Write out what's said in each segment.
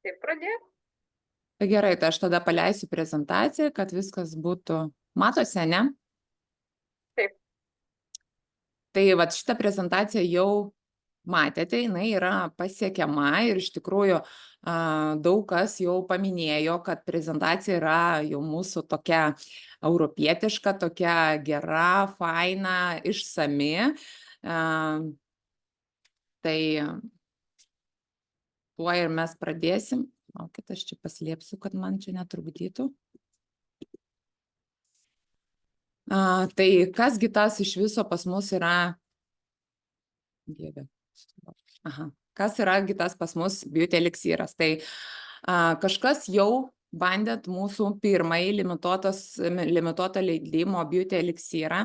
Tai pradėk. Tai gerai, tai aš tada paleisiu prezentaciją, kad viskas būtų matosi, ne? Taip. Tai vat šitą prezentaciją jau matėte, jinai yra pasiekiama ir iš tikrųjų daug kas jau paminėjo, kad prezentacija yra jau mūsų tokia europietiška, tokia gera, faina, išsami. Tai tuo ir mes pradėsim. Laukit, aš čia paslėpsiu, kad man čia netrukdytų. Tai kasgi tas iš viso pas mus yra... Dieve. Aha. Kas yragi tas pas mus Beauty Elixyras? Tai kažkas jau bandėt mūsų pirmąjį limituoto leidimo Beauty Elixyrą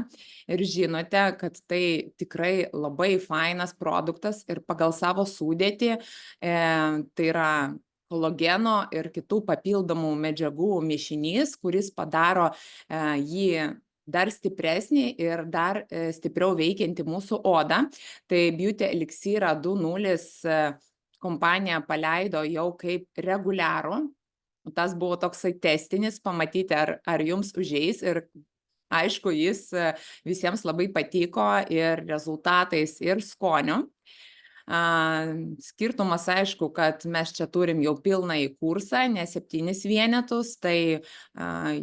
ir žinote, kad tai tikrai labai fainas produktas ir pagal savo sudėtį, tai yra kolageno ir kitų papildomų medžiagų mišinys, kuris padaro jį dar stipresnį ir dar stipriau veikianti mūsų odą. Tai Beauty Elixyrą 2.0 kompanija paleido jau kaip reguliarų. Tas buvo toksai testinis, pamatyti, ar jums užeis. Ir aišku, jis visiems labai patiko ir rezultatais, ir skoniu. Skirtumas aišku, kad mes čia turim jau pilnąjį kursą, ne 7 vienetus, tai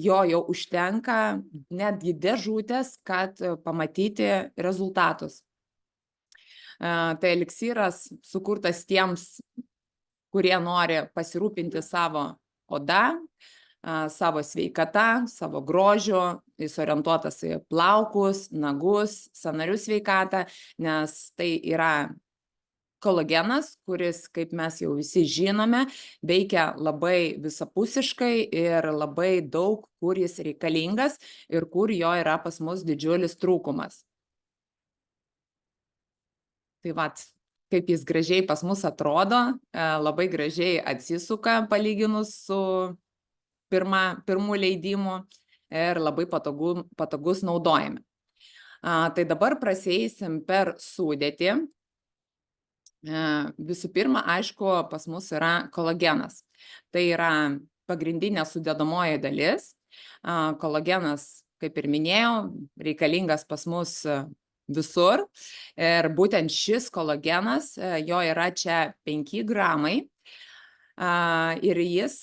jo jau užtenka netgi dėžutės, kad pamatyti rezultatus. Tai elixyras sukurtas tiems, kurie nori pasirūpinti savo oda, savo sveikata, savo grožiu, jis orientuotas į plaukus, nagus, sąnarių sveikatą, nes tai yra kolagenas, kuris, kaip mes jau visi žinome, veikia labai visapusiškai ir labai daug, kur jis reikalingas ir kur jo yra pas mus didžiulis trūkumas. Tai vat, kaip jis gražiai pas mus atrodo, labai gražiai atsisuka palyginus su pirmų leidimų ir labai patogus naudojami. Tai dabar prasieisim per sudėtį. Visų pirma, aišku, pas mus yra kolagenas. Tai yra pagrindinė sudedamoji dalis. Kolagenas, kaip ir minėjau, reikalingas pas mus visur. Ir būtent šis kolagenas, jo yra čia 5 gramai. Ir jis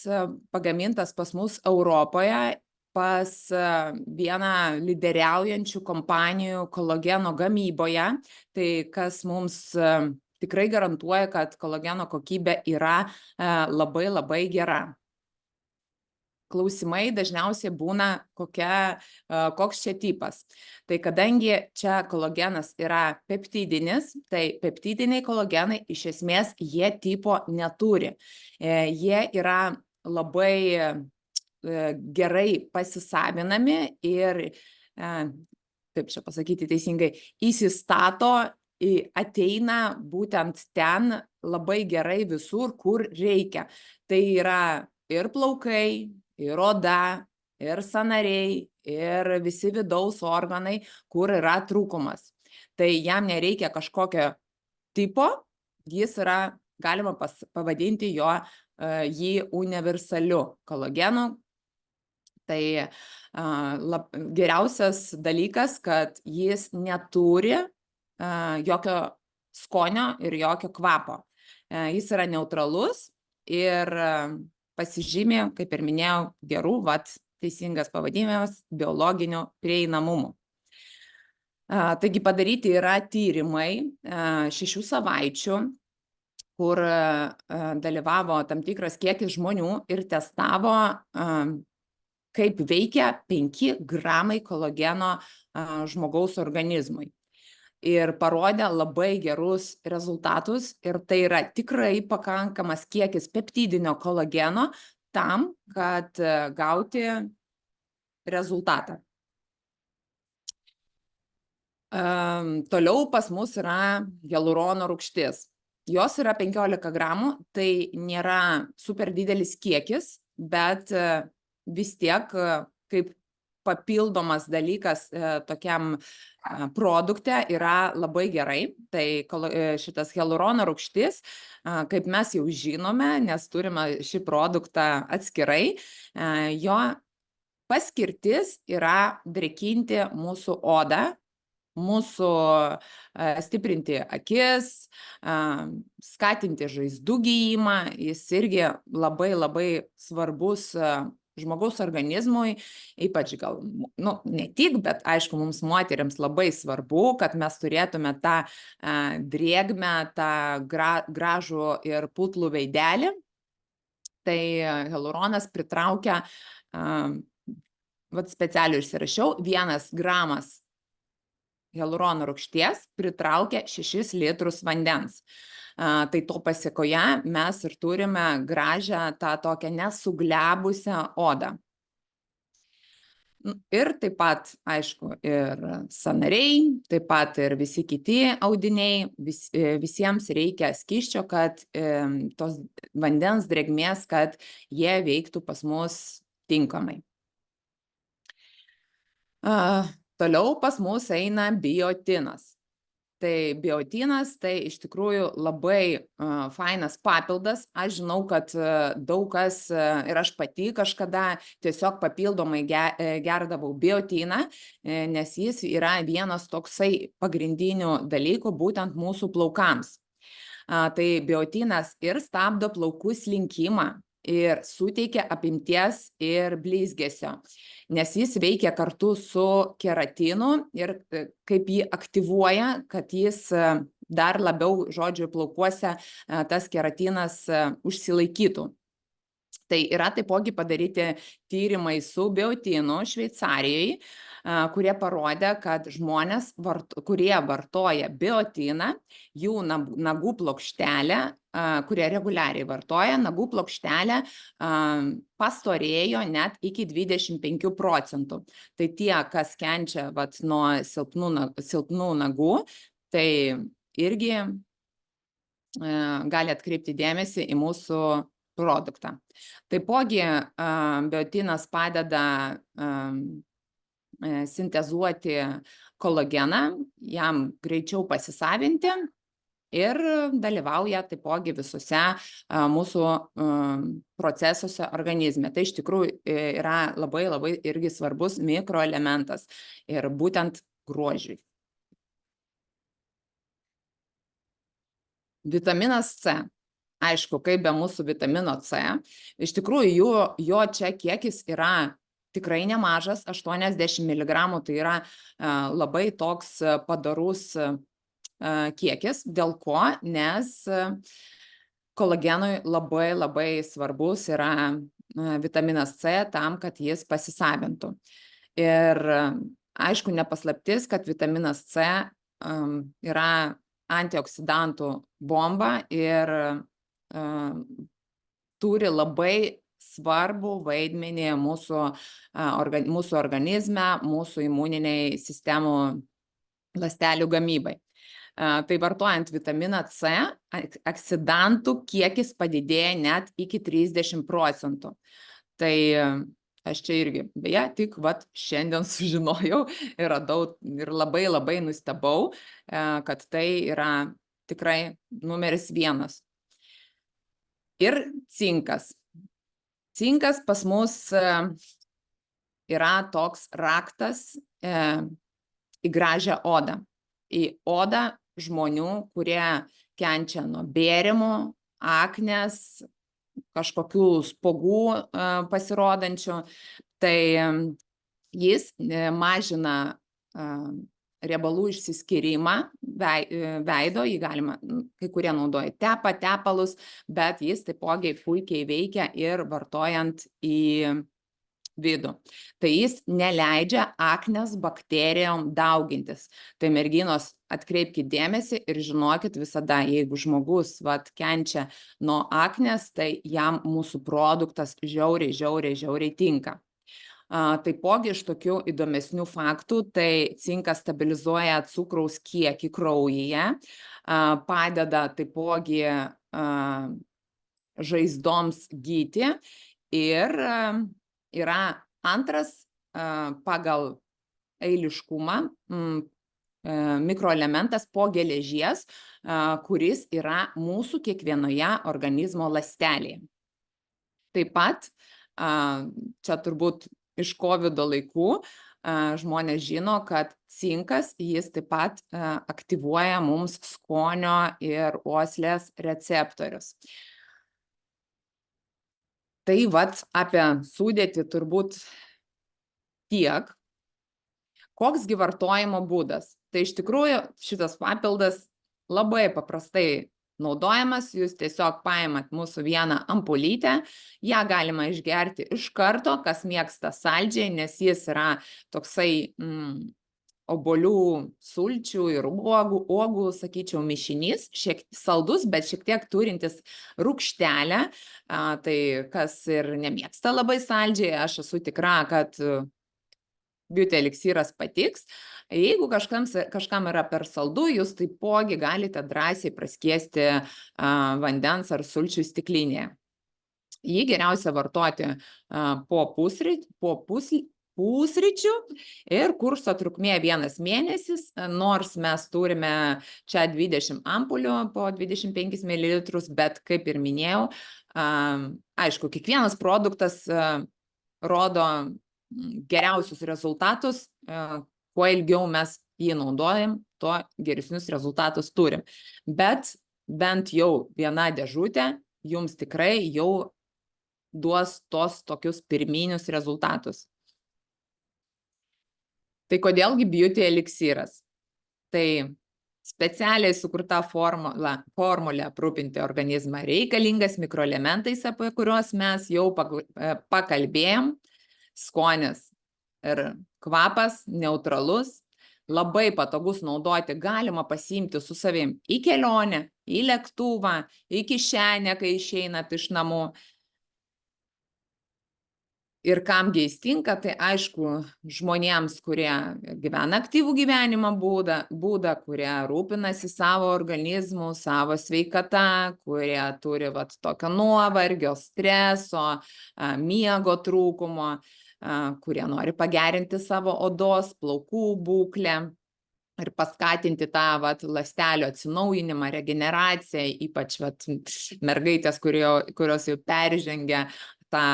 pagamintas pas mus Europoje pas vieną lyderiaujančių kompanijų kolageno gamyboje. Tai kas mums tikrai garantuoja, kad kolageno kokybė yra labai gera. Klausimai dažniausiai būna, koks čia tipas. Tai kadangi čia kolagenas yra peptidinis, tai peptidiniai kolagenai iš esmės jie tipo neturi. Jie yra labai gerai pasisavinami ir, kaip čia pasakyti teisingai, įsistato, ateina būtent ten labai gerai visur, kur reikia. Tai yra ir plaukai, ir oda, ir sąnariai, ir visi vidaus organai, kur yra trūkumas. Tai jam nereikia kažkokio tipo, jis yra, galima pavadinti jį universaliu kolagenu. Tai geriausias dalykas, kad jis neturi jokio skonio ir jokio kvapo. Jis yra neutralus ir pasižymė, kaip ir minėjau, gerų, teisingas pavadinimas, biologiniu prieinamumu. Taigi padaryti yra tyrimai 6 savaičių, kur dalyvavo tam tikras kiekis žmonių ir testavo, kaip veikia 5 gramai kolageno žmogaus organizmui. Ir parodė labai gerus rezultatus ir tai yra tikrai pakankamas kiekis peptidinio kolageno tam, kad gauti rezultatą. Toliau pas mus yra hialurono rūgštis. Jos yra 15 gramų, tai nėra super didelis kiekis, bet vis tiek, kaip papildomas dalykas tokiam produkte yra labai gerai. Tai šitas hialurono rūgštis, kaip mes jau žinome, nes turime šį produktą atskirai, jo paskirtis yra drėkinti mūsų odą, mūsų stiprinti akis, skatinti žaizdų gijimą. Jis irgi labai labai svarbus žmogaus organizmui, ypač gal, ne tik, bet aišku, mums moteriams labai svarbu, kad mes turėtume tą drėgmę, tą gražų ir putlų veidelį. Tai hialuronas pritraukia, specialiai išsirašiau, 1 gramas hialurono rūgšties pritraukia 6 litrus vandens. Tai to pasiekoje mes ir turime gražią tą tokią nesuglebusią odą. Ir taip pat, aišku, ir sąnariai, taip pat ir visi kiti audiniai, visiems reikia skysčio, kad tos vandens drėgmės, kad jie veiktų pas mus tinkamai. Toliau pas mus eina biotinas. Tai biotinas tai iš tikrųjų labai fainas papildas. Aš žinau, kad daug kas ir aš pati kažkada tiesiog papildomai gerdavau biotiną, nes jis yra vienas toksai pagrindinių dalykų būtent mūsų plaukams. Tai biotinas ir stabdo plaukų slinkimą ir suteikia apimties ir blizgesio, nes jis veikia kartu su keratinu ir kaip jį aktyvuoja, kad jis dar labiau, žodžiu, plaukuose tas keratinas užsilaikytų. Tai yra taipogi padaryti tyrimai su biotinu Šveicarijoje, kurie parodė, kad žmonės, kurie vartoja biotiną, jų nagų plokštelė, kurie reguliariai vartoja, nagų plokštelė pastorėjo net iki 25%. Tai tie, kas kenčia nuo silpnų nagų, tai irgi gali atkreipti dėmesį į mūsų produktą. Taipogi biotinas padeda sintezuoti kolageną, jam greičiau pasisavinti ir dalyvauja taipogi visose mūsų procesuose organizme. Tai iš tikrųjų yra labai labai irgi svarbus mikroelementas ir būtent grožiui. Vitaminas C. Aišku, kaip be mūsų vitamino C, iš tikrųjų jo čia kiekis yra tikrai nemažas, 80 mg, tai yra labai toks padorus kiekis. Dėl ko? Nes kolagenui labai labai svarbus yra vitaminas C tam, kad jis pasisavintų. Ir aišku, nepaslaptis, kad vitaminas C yra antioksidantų bomba ir turi labai svarbų vaidmenį mūsų organizme, mūsų imuniniai sistemų ląstelių gamybai. Tai vartojant vitaminą C, oksidantų kiekis padidėja net iki 30%. Tai aš čia irgi, beje, tik šiandien sužinojau ir radau ir labai labai nustebau, kad tai yra tikrai numeris 1. Ir cinkas. Cinkas pas mus yra toks raktas į gražią odą. Į odą žmonių, kurie kenčia nuo bėrimų, aknės, kažkokių spogų pasirodančių. Tai jis mažina riebalų išsiskyrimą veido, jį galima, kai kurie naudoja tepalus, bet jis taipogi puikiai veikia ir vartojant į vidų. Tai jis neleidžia aknės bakterijom daugintis. Tai merginos, atkreipkite dėmesį ir žinokit visada, jeigu žmogus kenčia nuo aknės, tai jam mūsų produktas žiauriai tinka. Taipogi iš tokių įdomesnių faktų, tai cinkas stabilizuoja cukraus kiekį kraujyje, padeda taipogi žaizdoms gydyti ir yra antras pagal eiliškumą mikroelementas po geležies, kuris yra mūsų kiekvienoje organizmo ląstelėje. Taip pat, čia turbūt iš COVID laikų, žmonės žino, kad cinkas, jis taip pat aktyvuoja mums skonio ir uoslės receptorius. Tai vat apie sudėtį turbūt tiek. Koksgi vartojimo būdas? Tai iš tikrųjų šitas papildas labai paprastai naudojamas, jūs tiesiog paimat mūsų vieną ampulytę, ją galima išgerti iš karto, kas mėgsta saldžiai, nes jis yra toksai obuolių sulčių ir uogų, sakyčiau, mišinys, šiek saldus, bet šiek tiek turintis rūgštelę, tai kas ir nemėgsta labai saldžiai, aš esu tikra, kad Beauty Elixyras patiks. Jeigu kažkam yra per saldu, jūs taipogi galite drąsiai praskiesti vandens ar sulčių stiklinėje. Jį geriausia vartoti po pusryčių ir kurso trukmė 1 mėnesis, nors mes turime čia 20 ampulių po 25 ml, bet kaip ir minėjau, aišku, kiekvienas produktas rodo geriausius rezultatus, kuo ilgiau mes jį naudojam, tuo geresnius rezultatus turim. Bet bent jau viena dėžutė jums tikrai jau duos tos tokius pirminius rezultatus. Tai kodėlgi Beauty Elixyras? Tai specialiai sukurta formulė aprūpinti organizmą reikalingas mikroelementais, apie kuriuos mes jau pakalbėjom. Skonis ir kvapas neutralus, labai patogus naudoti, galima pasiimti su savim į kelionę, į lėktuvą, į kišenę, kai išeinat iš namų. Ir kamgi jis tinka, tai aišku, žmonėms, kurie gyvena aktyvų gyvenimo būdą, kurie rūpinasi savo organizmu, savo sveikata, kurie turi tokio nuovargio, streso, miego trūkumo, kurie nori pagerinti savo odos, plaukų būklę ir paskatinti tą ląstelių atsinaujinimą, regeneraciją, ypač mergaitės, kurios jau peržengia tą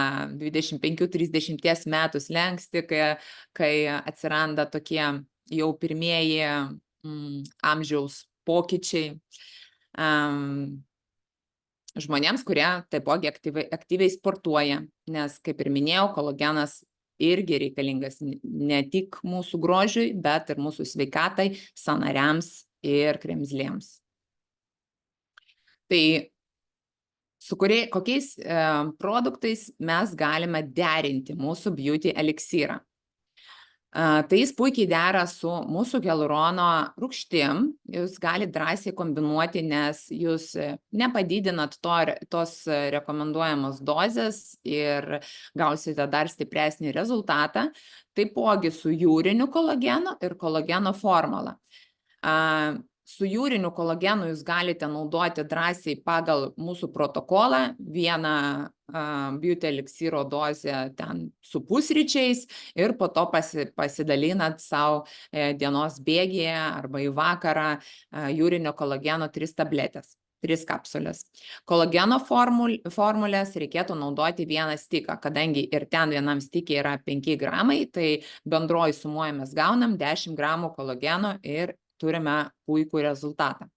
25-30 metų slenkstį, kai atsiranda tokie jau pirmieji amžiaus pokyčiai. Žmonėms, kurie taipogi aktyviai sportuoja, nes, kaip ir minėjau, kolagenas irgi reikalingas ne tik mūsų grožiui, bet ir mūsų sveikatai, sąnariams ir kremzlėms. Tai kokiais produktais mes galime derinti mūsų Beauty Elixyrą? Tai jis puikiai dera su mūsų hialurono rūgštim, jūs galite drąsiai kombinuoti, nes jūs nepadidinat tos rekomenduojamos dozės ir gausite dar stipresnį rezultatą, taipogi su jūriniu kolagenu ir kolageno formula. Su jūriniu kolagenu jūs galite naudoti drąsiai pagal mūsų protokolą, vieną Beauty Elixyro dozę ten su pusryčiais ir po to pasidalinat savo dienos bėgyje arba į vakarą jūrinio kolageno 3 tabletės, 3 kapsulės. Kolageno formulės reikėtų naudoti 1 stiką, kadangi ir ten vienam stikė yra 5 gramai, tai bendroji sumuoja mes gaunam 10 gramų kolageno ir turime puikų rezultatą.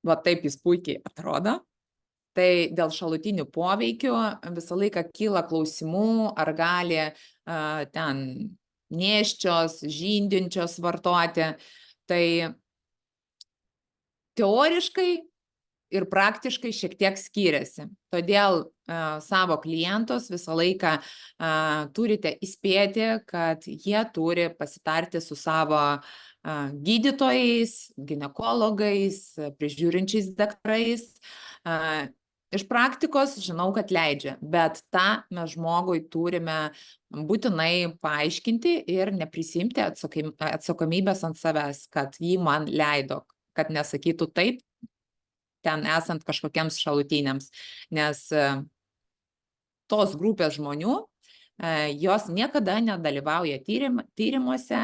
Va taip jis puikiai atrodo. Tai dėl šalutinių poveikių visą laiką kyla klausimų, ar gali ten nėščios, žindinčios vartoti. Tai teoriškai ir praktiškai šiek tiek skiriasi. Todėl savo klientus visą laiką turite įspėti, kad jie turi pasitarti su savo gydytojais, ginekologais, prižiūrinčiais daktarais. Iš praktikos žinau, kad leidžia, bet tą mes žmogui turime būtinai paaiškinti ir neprisimti atsakomybės ant savęs, kad jį man leido, kad nesakytų taip, ten esant kažkokiems šalutiniams, nes tos grupės žmonių, jos niekada nedalyvauja tyrimuose,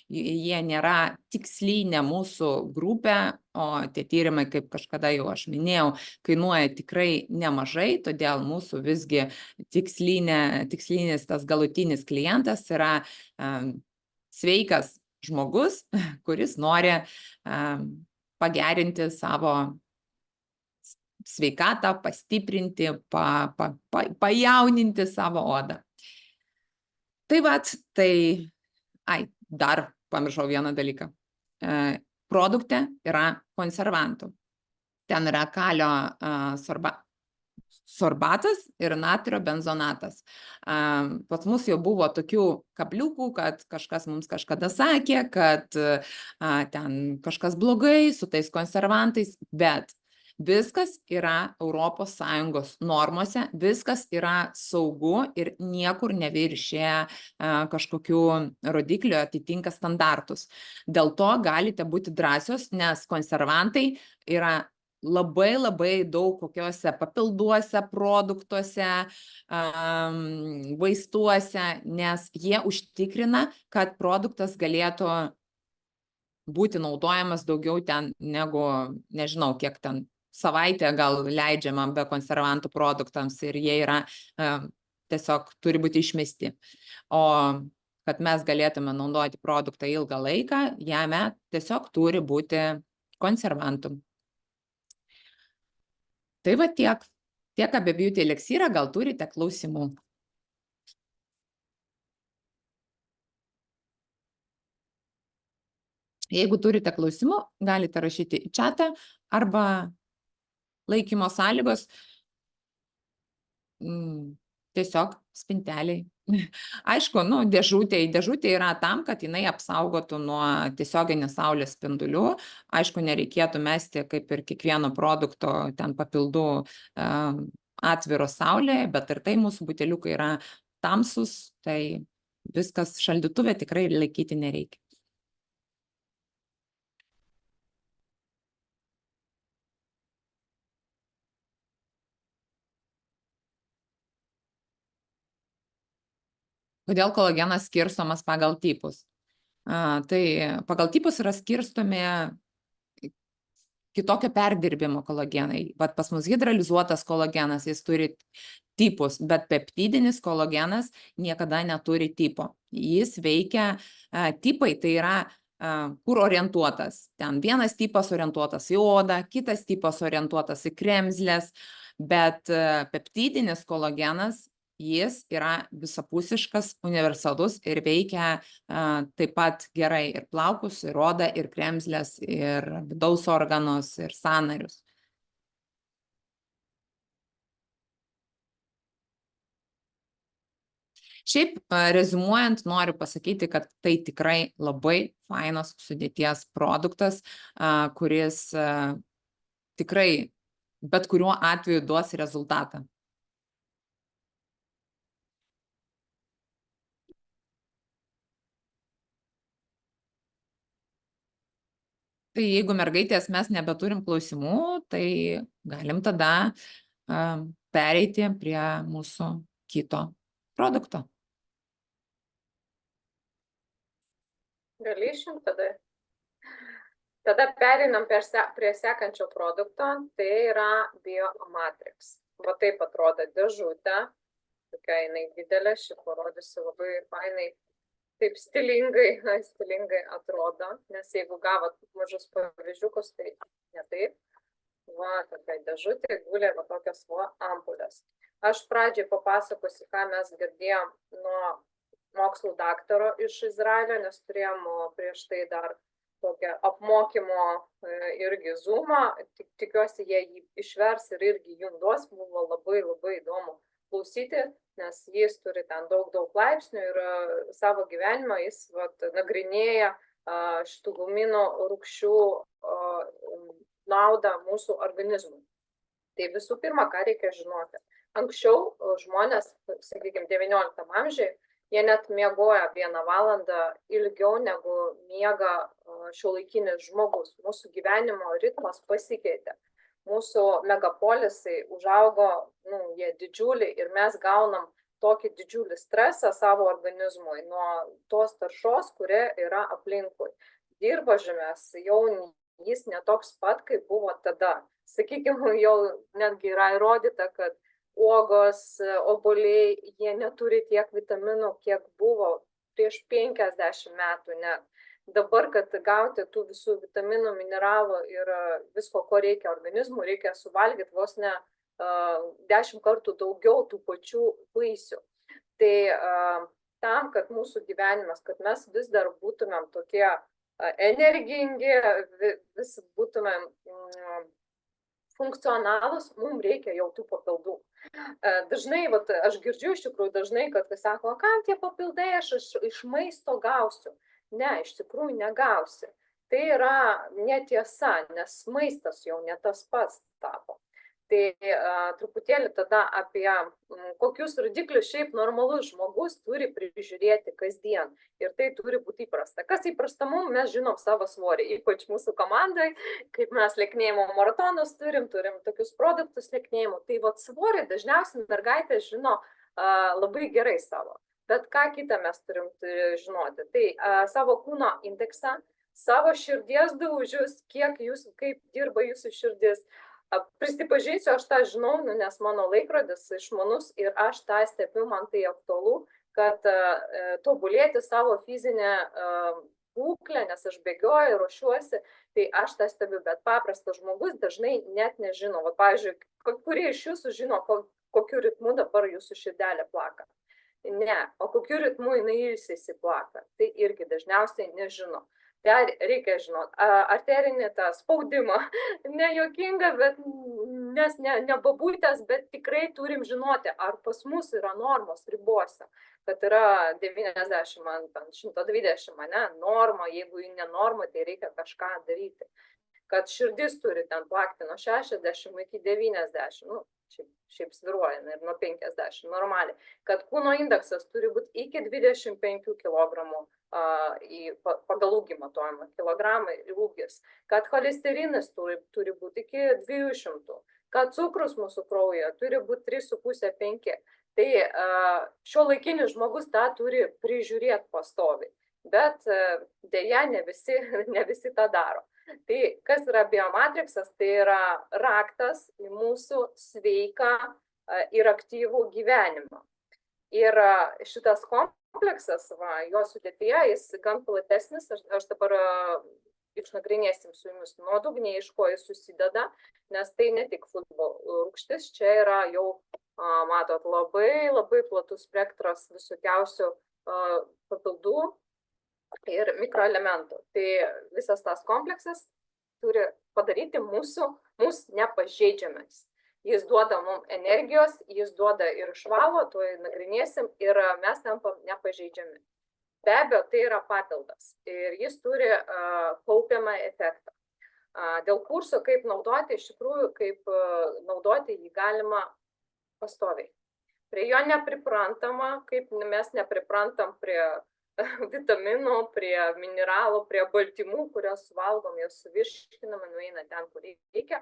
jie nėra tikslinė mūsų grupė, o tie tyrimai, kaip kažkada jau aš minėjau, kainuoja tikrai nemažai, todėl mūsų visgi tikslinis tas galutinis klientas yra sveikas žmogus, kuris nori pagerinti savo sveikatą, pastiprinti, pajauninti savo odą. Tai vat, dar pamiršau vieną dalyką. Produkte yra konservantų. Ten yra kalio sorbatas ir natrio benzonatas. Pas mus jau buvo tokių kabliukų, kad kažkas mums kažkada sakė, kad ten kažkas blogai su tais konservantais, bet viskas yra ES normose, viskas yra saugu ir niekur neviršė kažkokių rodiklių, atitinka standartus. Dėl to galite būti drąsios, nes konservantai yra labai daug kokiuose papilduose, produktuose, vaistuose, nes jie užtikrina, kad produktas galėtų būti naudojamas daugiau ten negu, nežinau, kiek ten savaitę gal leidžiama be konservantų produktams ir jie yra tiesiog turi būti išmesti. O kad mes galėtume naudoti produktą ilgą laiką, jame tiesiog turi būti konservantų. Tai va tiek apie Beauty eliksyrą, gal turite klausimų. Jeigu turite klausimų, galite rašyti į chatą arba laikymo sąlygos tiesiog spinteliai. Aišku, dėžutė yra tam, kad jinai apsaugotų nuo tiesioginės saulės spindulių. Aišku, nereikėtų mesti kaip ir kiekvieno produkto ten papildų atviro saulėje, bet ir tai mūsų buteliukai yra tamsus, tai viskas šaldytuve tikrai laikyti nereikia. Kodėl kolagenas skirstomas pagal tipus? Tai pagal tipus yra skirstomi kitokio perdirbimo kolagenai. Vat pas mus hidralizuotas kolagenas, jis turi tipus, bet peptidinis kolagenas niekada neturi tipo. Jis veikia, tipai tai yra kur orientuotas. Ten vienas tipas orientuotas į odą, kitas tipas orientuotas į kremzles, bet peptidinis kolagenas jis yra visapusiškas, universalus ir veikia taip pat gerai ir plaukus, ir odą, ir kremzles, ir vidaus organus, ir sąnarius. Šiaip, rezumuojant, noriu pasakyti, kad tai tikrai labai fainos sudėties produktas, kuris tikrai bet kuriuo atveju duos rezultatą. Tai jeigu mergaitės mes nebeturim klausimų, tai galim tada pereiti prie mūsų kito produkto. Gali išjungti tada. Tada pereinam prie sekančio produkto, tai yra Biomatrix. Va taip atrodo dėžutė, tokia jinai didelė, ši parodysiu labai fainai. Taip stilingai atrodo, nes jeigu gavot mažus pavyzdžiukus, tai ne taip. Va, tokia dėžutė, gulė va tokios ampulės. Aš pradžiai papasakosiu, ką mes girdėjom nuo mokslų daktaro iš Izraelio, nes turėjom prieš tai dar tokią apmokymo irgi zoomą. Tikiuosi, jie jį išvers ir irgi jums duos, buvo labai įdomu klausyti, nes jis turi ten daug laipsnių ir savo gyvenimą jis nagrinėja šitų gumino rūgščių naudą mūsų organizmui. Tai visų pirma, ką reikia žinoti. Anksčiau žmonės, sakykime, 19 amžiuje, jie net miegoja 1 valandą ilgiau negu miega šiuolaikinis žmogus. Mūsų gyvenimo ritmas pasikeitė. mūsų megapolisai užaugo, jie didžiuliai ir mes gaunam tokį didžiulį stresą savo organizmui nuo tos taršos, kuria yra aplinkui. Dirvožemės jau jis netoks pat, kaip buvo tada. Sakykime, jau netgi yra įrodyta, kad uogos, obuoliai, jie neturi tiek vitaminų, kiek buvo prieš 50 metų net. Dabar, kad gauti tų visų vitaminų, mineralų ir visko, ko reikia organizmui, reikia suvalgyti vos ne 10 kartų daugiau tų pačių vaisių. Tai tam, kad mūsų gyvenimas, kad mes vis dar būtumėm tokie energingi, vis būtumėm funkcionalus, mums reikia jau tų papildų. Dažnai, aš girdžiu iš tikrųjų dažnai, kad kas sako, kam tie papildai, aš iš maisto gausiu. Ne, iš tikrųjų negausi. Tai yra netiesa, nes maistas jau ne tas pats tapo. Tai truputėlį tada apie kokius rodiklius šiaip normalus žmogus turi prižiūrėti kasdien. Ir tai turi būti įprasta. Kas įprasta mums, mes žinom savo svorį, ypač mūsų komandai, kaip mes lieknėjimo maratonus turim tokius produktus lieknėjimo. Tai svorį dažniausiai mergaitės žino labai gerai savo. Bet ką kitą mes turim žinoti? Tai savo kūno indeksą, savo širdies daužius, kaip dirba jūsų širdis. Prisipažinsiu, aš tą žinau, nes mano laikrodis išmanus ir aš tą stebiu, man tai aktualu, kad tobulėti savo fizinę būklę, nes aš bėgioju, ruošiuosi, tai aš tą stebiu, bet paprastas žmogus dažnai net nežino. Pavyzdžiui, kurie iš jūsų žino, kokiu ritmu dabar jūsų širdelė plaka? Ne, o kokiu ritmu jinai ilsisi plaka? Tai irgi dažniausiai nežino. Tai reikia žinoti, arterinį tą spaudimą, nejuokinga, bet nes ne babutės, bet tikrai turim žinoti, ar pas mus yra normos ribose, kad yra 90 ant 120, ne, norma, jeigu ne norma, tai reikia kažką daryti. Kad širdis turi ten plakti nuo 60 iki 90, šiaip sviruoja ir nuo 50 normaliai, kad kūno indeksas turi būti iki 25 kg pagal ūgį matuojama, kilogramai ūgis, kad cholesterinas turi būti iki 200, kad cukrus mūsų kraujyje turi būti 3,5-5. Tai šiuolaikinis žmogus tą turi prižiūrėti pastoviai, bet dėja ne visi tą daro. Tai kas yra biomatriksas, tai yra raktas į mūsų sveiką ir aktyvų gyvenimą. Ir šitas kompleksas, jo sudėtyje, jis gan platesnis, aš dabar išnagrinėsim su jumis nuodugniai, iš ko jis susideda, nes tai ne tik futbolo rūgštis, čia yra jau, matot, labai platus spektras visokiausių papildų ir mikroelementų. Tai visas tas kompleksas turi padaryti mūsų nepažeidžiamais. Jis duoda mums energijos, jis duoda ir išvalo, to nagrinėsim ir mes tampam nepažeidžiami. Be abejo, tai yra papildas ir jis turi kaupiamą efektą. Dėl kurso, kaip naudoti, iš tikrųjų, kaip naudoti jį galima pastoviai. Prie jo nepriprantama, kaip mes nepriprantam prie vitaminų, prie mineralų, prie baltymų, kurios valgom, jos suvirškinama, nueina ten, kur reikia.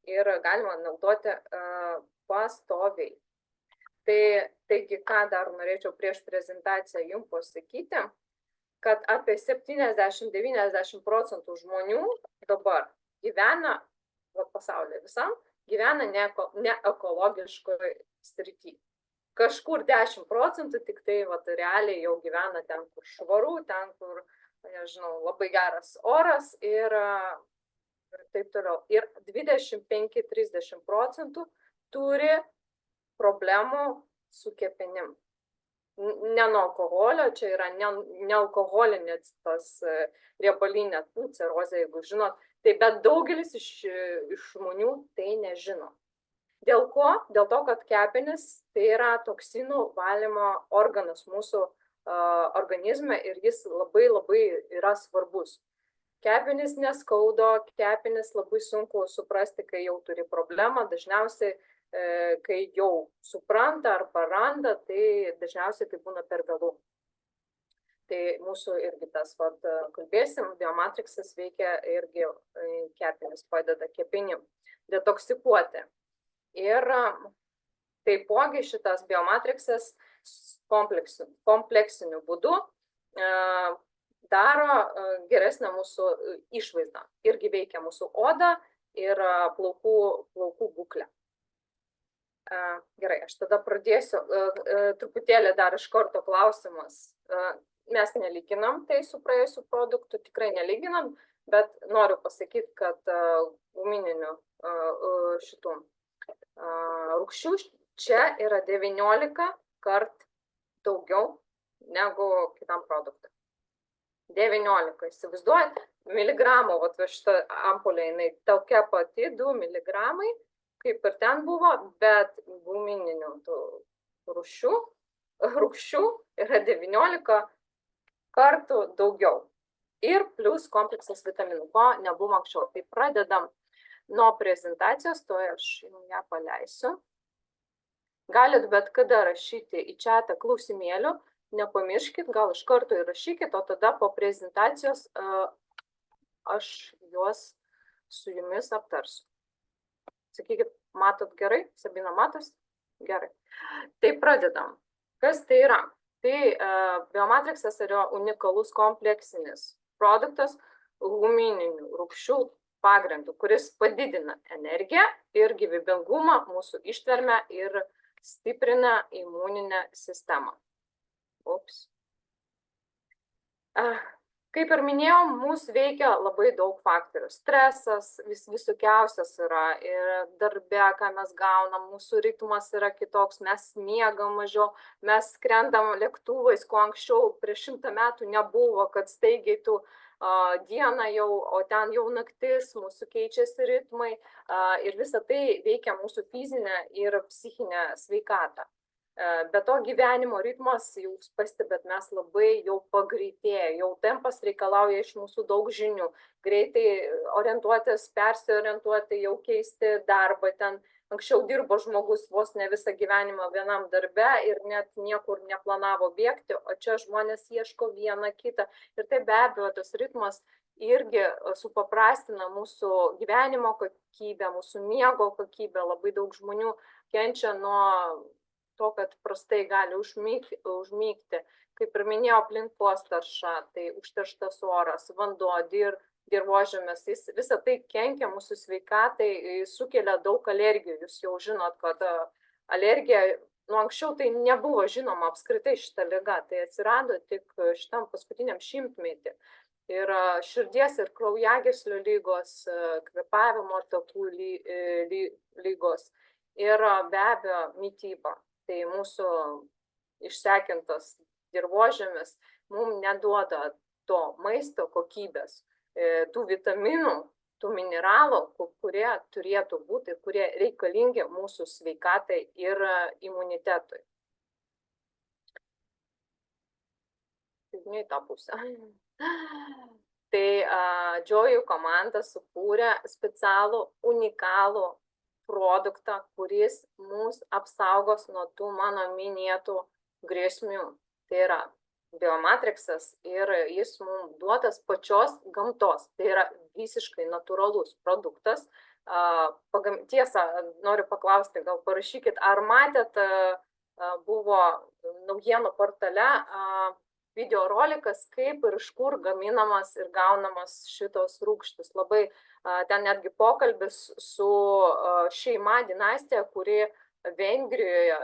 Ir galima naudoti pastoviai. Taigi, ką dar norėčiau prieš prezentaciją jums pasakyti, kad apie 70–90% žmonių dabar gyvena, pasaulyje visam, gyvena neekologiškoje srityje. Kažkur 10% tik tai realiai jau gyvena ten, kur švaru, ten, kur, nežinau, labai geras oras ir taip toliau. Ir 25–30% turi problemų su kepenim. Ne nuo alkoholio, čia yra nealkoholinė tas riebalinė cirozė, jeigu žinot, tai bet daugelis iš žmonių tai nežino. Dėl ko? Dėl to, kad kepenis tai yra toksinų valymo organas mūsų organizme ir jis labai yra svarbus. Kepenis neskaudo, kepenis labai sunku suprasti, kai jau turi problemą, dažniausiai, kai jau supranta arba randa, tai dažniausiai tai būna per vėlu. Tai mūsų irgi tas, kalbėsim, biomatriksas veikia irgi kepenis, padeda kepenim. detoksikuoti. Ir taipogi šitas biomatriksas kompleksiniu būdu daro geresnę mūsų išvaizdą. Irgi veikia mūsų odą ir plaukų būklę. Gerai, aš tada pradėsiu. Truputėlį dar iš karto klausimas. Mes nelyginam tai su praėjusiu produktu, tikrai nelyginam, bet noriu pasakyti, kad gumininių šitų rūgščių čia yra 19 kart daugiau negu kitam produktui. 19, įsivaizduojat, miligramų, vat šita ampulė, jinai tokia pati, 2 miligramai, kaip ir ten buvo, bet gumininių rūgščių yra 19 kartų daugiau. Ir plus kompleksas vitaminų, ko nebuvo anksčiau. Tai pradedam nuo prezentacijos, to aš ją paleisiu. Galit bet kada rašyti į chatą klausimėlių, nepamirškit, gal iš karto įrašykit, o tada po prezentacijos aš juos su jumis aptarsiu. Sakykit, matot gerai? Sabina, matos? Gerai. Tai pradedam. Kas tai yra? Tai biomatriksas yra unikalus kompleksinis produktas gumininių rūgščių pagrindų, kuris padidina energiją ir gyvybingumą, mūsų ištvermę ir stiprina imuninę sistemą. Ups. Kaip ir minėjau, mūsų veikia labai daug faktorių. Stresas visokiausias yra ir darbe, ką mes gaunam, mūsų ritmas yra kitoks, mes miegam mažiau, mes skrendam lėktuvais, ko anksčiau prieš 100 metų nebuvo, kad staigiai tu dieną jau, o ten jau naktis, mūsų keičiasi ritmai ir visa tai veikia mūsų fizinę ir psichinę sveikatą. Be to gyvenimo ritmas, jūs pastebėt, mes labai jau pagreitėję, jau tempas reikalauja iš mūsų daug žinių, greitai orientuotis, persiorientuoti, jau keisti darbą, ten anksčiau dirbo žmogus vos ne visą gyvenimą vienam darbe ir net niekur neplanavo bėgti, o čia žmonės ieško vieną kitą ir tai be abejo tas ritmas irgi supaprastina mūsų gyvenimo kokybę, mūsų miego kokybę, labai daug žmonių kenčia nuo to, kad prastai gali užmygti. Kaip ir minėjau, aplinkos tarša, tai užterštas oras, vanduo, dirvožemis, visa tai kenkia mūsų sveikatai, sukelia daug alergijų. Jūs jau žinot, kad alergija, anksčiau tai nebuvo žinoma apskritai šita liga, tai atsirado tik šitam paskutiniam šimtmetį. Ir širdies ir kraujagyslių lygos, kvėpavimo takų lygos ir be abejo mityba. Tai mūsų išsekintas dirvožemis mums neduoda to maisto kokybės, tų vitaminų, tų mineralų, kurie turėtų būti, kurie reikalingi mūsų sveikatai ir imunitetui. Į tą pusę. Tai Joy komanda sukūrė specialų, unikalų produktą, kuris mus apsaugos nuo tų mano minėtų grėsmių. Tai yra biomatriksas ir jis mums duotas pačios gamtos. Tai yra visiškai natūralus produktas. Tiesa, noriu paklausti, gal parašykit, ar matėt, buvo naujienų portale videorolikas, kaip ir iš kur gaminamas ir gaunamas šitos rūgštys. Labai ten netgi pokalbis su šeima, dinastija, kuri Vengrijoje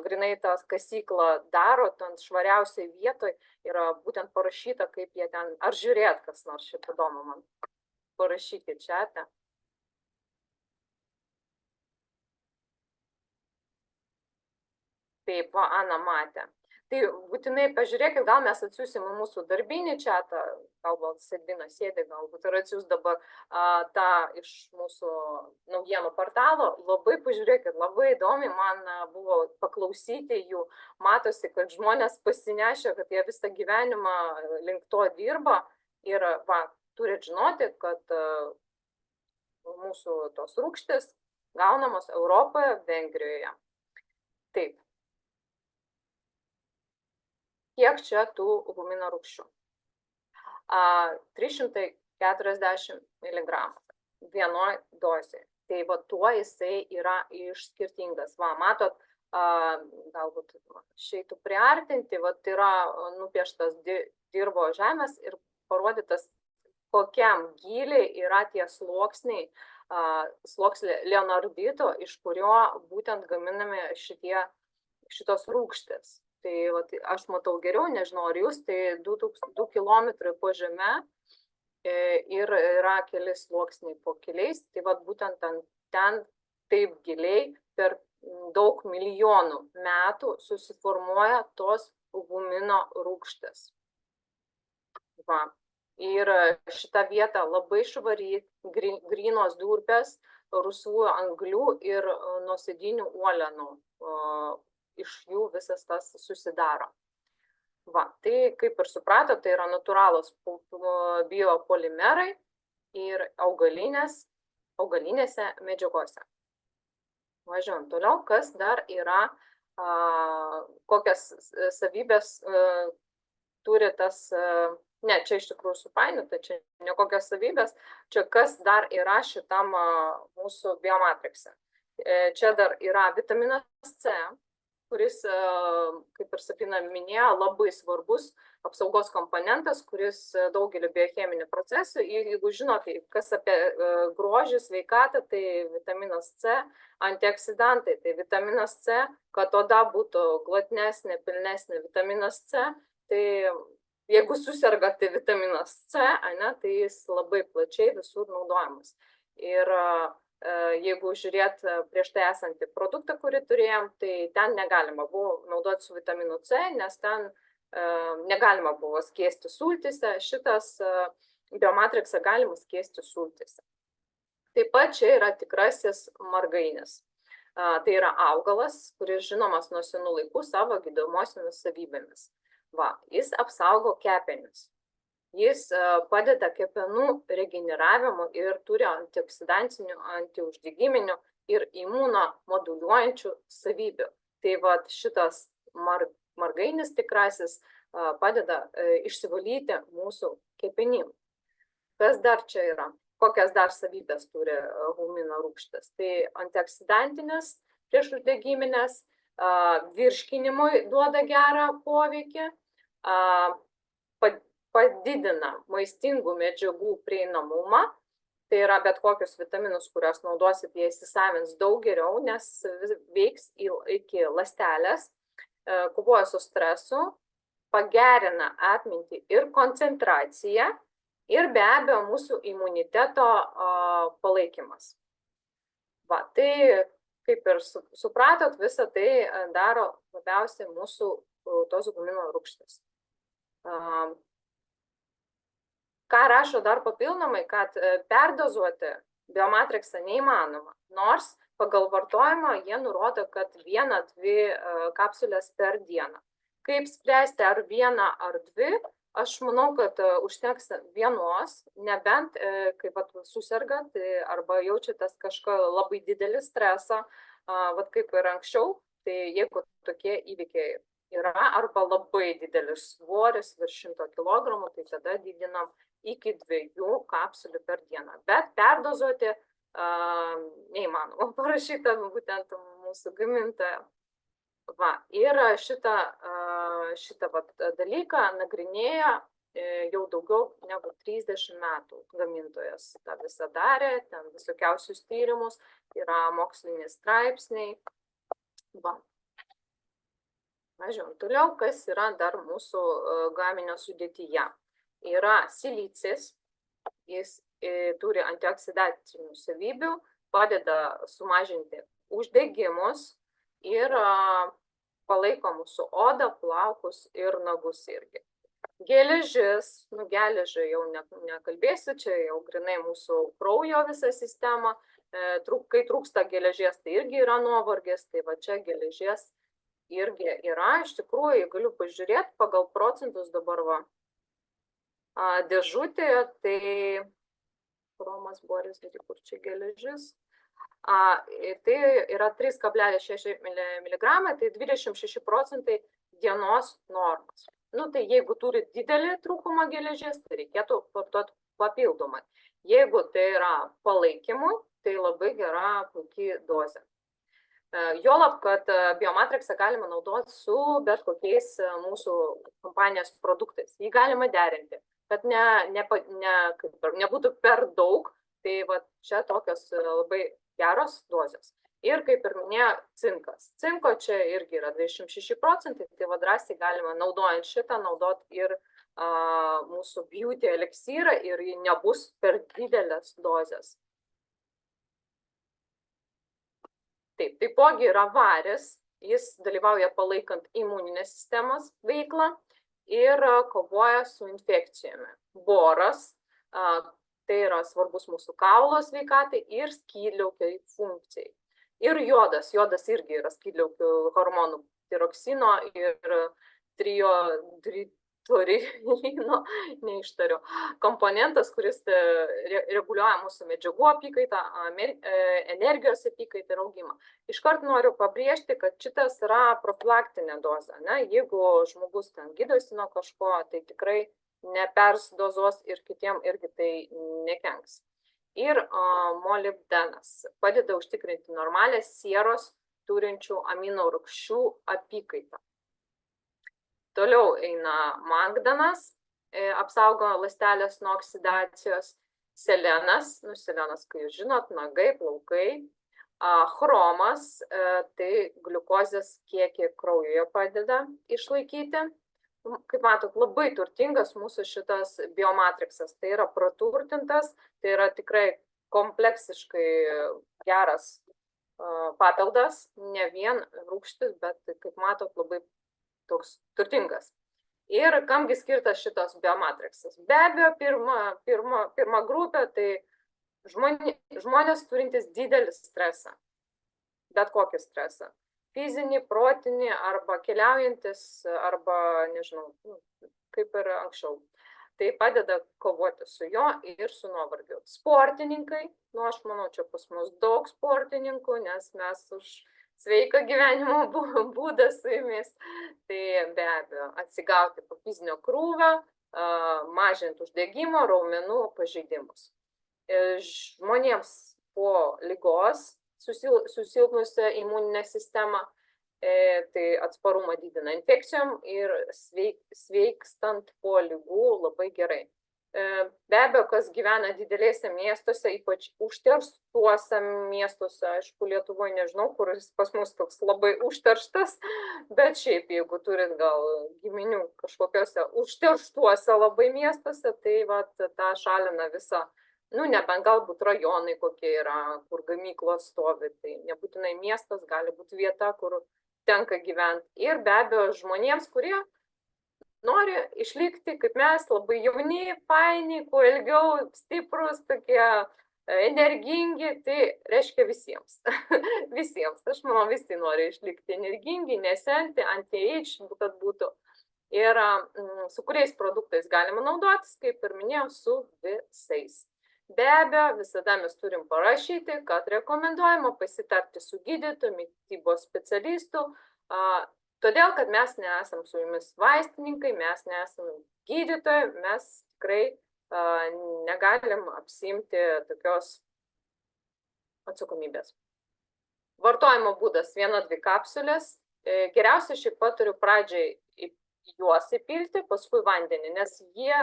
grinai tą kasyklą daro, ten švariausiai vietoj yra būtent parašyta, kaip jie ten, ar žiūrėt kas nors šitą įdomu man. Parašykit čiate. Taip, Ana matė. Tai būtinai pažiūrėkit, gal mes atsiųsim į mūsų darbinį čatą, galbūt Sabina sėdi, galbūt ir atsiūs dabar tą iš mūsų naujienų portalo. Labai pažiūrėkit, labai įdomi, man buvo paklausyti jų. Matosi, kad žmonės pasinešė, kad jie visą gyvenimą link to dirba ir turit žinoti, kad mūsų tos rūgštys gaunamos Europoje, Vengrijoje. Taip. Kiek čia tų gumino rūgščių? 300 40 mg vienoj dozėje. Tai va tuo jisai yra skirtingas. Va, matot, galbūt išeitų priartinti, va yra nupieštas dirvo žemės ir parodytas, kokiam gyliai yra tie sluoksniai, sluoksnį leonardito, iš kurio būtent gaminami šitos rūgštės. Tai vat, aš matau geriau, nežinau ar jūs, tai 2 kilometrai po žeme ir yra keli sluoksniai po keliais, tai vat būtent ten taip giliai per daug milijonų metų susiformuoja tos humino rūgštės. Va. Ir šita vieta labai švari, grynos durpės, rusvų anglių ir nuosėdinių uolienų, iš jų visas tas susidaro. Va, tai kaip ir suprato, tai yra natūralūs biopolimerai ir augalinėse medžiagose. Važiuojam toliau, kas dar yra, kokias savybės turi tas. Ne, čia iš tikrųjų supainiota, čia ne kokios savybės, čia kas dar yra šitam mūsų biomatrikse. Čia dar yra vitaminas C, kuris, kaip ir Sabina minėjo, labai svarbus apsaugos komponentas, kuris daugelį biocheminių procesų, jeigu žinote, kas apie grožį, sveikatą, tai vitaminas C, antioksidantai, tai vitaminas C, kad oda būtų glotnesnė, pilnesnė, vitaminas C, tai jeigu susergate vitaminas C, tai jis labai plačiai visur naudojamas. Ir jeigu žiūrėt prieš tai esantį produktą, kurį turėjom, tai ten negalima buvo naudoti su vitaminu C, nes ten negalima buvo skiesti sultyse, šitas biomatriksą galima skiesti sultyse. Taip pat čia yra tikrasis margainis. Tai yra augalas, kuris žinomas nuo senų laikų savo gydomosiomis savybėmis. Va, jis apsaugo kepenis. Jis padeda kepenų regeneravimo ir turi antioksidantinių, antiuždegiminių ir imunomoduliuojančių savybių. Tai va, šitas margainis tikrasis padeda išsivalyti mūsų kepenim. Kas dar čia yra? Kokias dar savybės turi humino rūgštės? Tai antioksidantinės, priešuždegiminės, virškinimui duoda gerą poveikį, padidina maistingų medžiagų prieinamumą, tai yra bet kokius vitaminus, kuriuos naudosit, jie įsisavins daug geriau, nes veiks iki ląstelės, kovoja su stresu, pagerina atmintį ir koncentraciją ir be abejo mūsų imuniteto palaikymas. Va, tai kaip ir supratot, visą tai daro labiausiai mūsų tos humino rūgštės. Ką rašo dar papildomai, kad perdozuoti biomatriksą neįmanoma, nors pagal vartojimą jie nurodo, kad 1-2 kapsulės per dieną. Kaip spręsti, ar 1 ar 2, aš manau, kad užteks vienos, nebent kaip susirgat arba jaučiatės kažką labai didelį stresą, kaip ir anksčiau, tai jeigu tokie įvykiai yra arba labai didelis svoris virš 100 kg, tai tada didinam iki 2 kapsulių per dieną. Bet perdozuoti neįmanoma, parašyta būtent mūsų gamintojo. Va, ir šitą dalyką nagrinėja jau daugiau negu 30 metų gamintojas. Ta visą darė, ten visokiausius tyrimus, yra moksliniai straipsniai. Va. Važiuojam toliau, kas yra dar mūsų gaminio sudėtyje. Yra silicis, jis turi antioksidacinių savybių, padeda sumažinti uždegimus ir palaiko mūsų odą, plaukus ir nagus irgi. Geležis, geležį jau nekalbėsiu, čia jau grinai mūsų kraujo visa sistema, kai trūksta geležies, tai irgi yra nuovargis, tai va čia geležies irgi yra, iš tikrųjų, galiu pažiūrėti pagal procentus dabar va. Dėžutėje, tai chromas boris, kur čia geležis, tai yra 3,6 mg, tai 26% dienos normos. Tai jeigu turi didelį trūkumą geležies, tai reikėtų vartoti papildomai. Jeigu tai yra palaikymui, tai labai gera puikiai dozė. Juolab, kad biomatriksą galima naudoti su bet kokiais mūsų kompanijos produktais. Jį galima derinti, kad nebūtų per daug, tai va čia tokios labai geros dozės. Ir kaip ir minėjo, cinkas. Cinko čia irgi yra 26%, tai va drąsiai galima naudojant šitą naudoti ir mūsų beauty eliksyrą ir jį nebus per didelės dozės. Taip, taipogi yra varis, jis dalyvauja palaikant imuninės sistemos veiklą ir kovoja su infekcijomis. Boras, tai yra svarbus mūsų kaulo sveikatai ir skydliaukiai funkcijai. Ir jodas irgi yra skydliaukių hormonų tiroksino ir triiodritorino, neištariu, komponentas, kuris reguliuoja mūsų medžiagų apykaitą, energijos apykaitą ir augimą. Iškart noriu pabrėžti, kad šitas yra profilaktinė dozė. Jeigu žmogus ten gydosi nuo kažko, tai tikrai nepersdozuos ir kitiem irgi tai nekenks. Ir molibdenas padeda užtikrinti normalią sieros turinčių amino rūgščių apykaitą. Toliau eina mangdanas, apsaugo ląstelės nuo oksidacijos, selenas, selenas, kai jūs žinot, nagai, plaukai, chromas, tai gliukozės kiekį kraujuje padeda išlaikyti. Kaip matot, labai turtingas mūsų šitas biomatriksas, tai yra praturtintas, tai yra tikrai kompleksiškai geras papildas, ne vien rūgštis, bet, kaip matot, labai toks turtingas. Ir kamgi skirtas šitas biomatriksas? Be abejo, pirma grupė, tai žmonės turintys didelį stresą, bet kokį stresą. Fizinį, protinį, arba keliaujantis, arba, nežinau, kaip ir anksčiau. Tai padeda kovoti su jo ir su nuovargiu. Sportininkai, aš manau, čia pas mus daug sportininkų, nes mes už sveiką gyvenimo būdą su jumis. Tai be abejo, atsigauti po fizinio krūvio, mažinti uždegimo, raumenų pažeidimus. Žmonėms po ligos susilpnusią imuninę sistemą, tai atsparumą didina infekcijom ir sveikstant po ligų labai gerai. Be abejo, kas gyvena didelėse miestuose, ypač užterštuose miestuose, aišku, Lietuvoje nežinau, kuris pas mus toks labai užterštas, bet šiaip, jeigu turit gal giminių kažkokiuose užterštuose labai miestuose, tai vat tą šalina visą. Nebent galbūt rajonai kokie yra, kur gamyklos stovi, tai nebūtinai miestas, gali būti vieta, kur tenka gyventi. Ir be abejo žmonėms, kurie nori išlikti, kaip mes, labai jauni, faini, kuo ilgiau, stiprus, tokie energingi, tai reiškia visiems. Visiems, aš manau, visi nori išlikti energingi, nesenti, anti-age, kad būtų. Ir su kuriais produktais galima naudotis, kaip ir minėjau, su visais. Be abejo, visada mes turim parašyti, kad rekomenduojama pasitarti su gydytoju, mitybos specialistu, todėl, kad mes nesam su jumis vaistininkai, mes nesam gydytojai, mes tikrai negalim apsiimti tokios atsakomybės. Vartojimo būdas 1-2 kapsulės. Geriausia šiaip patariu pradžiai juos įpilti, paskui vandenį, nes jie